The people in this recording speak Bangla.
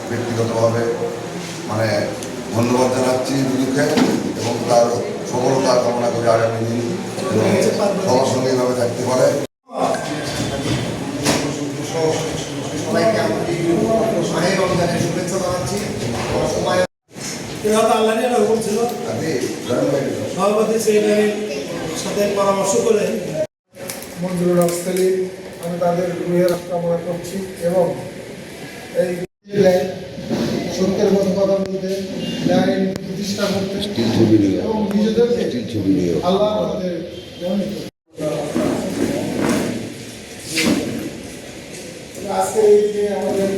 ব্যক্তিগতভাবে মানে ধন্যবাদ জানাচ্ছি দুদুকে এবং তার সফলতা কামনা করি আগামী দিন সবার সঙ্গে এভাবে থাকতে পারে। সবাইকে মাহের রমজানের শুভেচ্ছা জানাচ্ছি। সভাপতি সেক্রেটারির সাথে পরামর্শ করে মঞ্জুরুল আফসালি আমি তাদের গৃহের কামনা করছি এবং এই সত্যের মতো কথা বলতে ন্যায় প্রতিষ্ঠা করতে এবং নিজেদেরকে আল্লাহ আমাদের আজকে এই যে আমাদের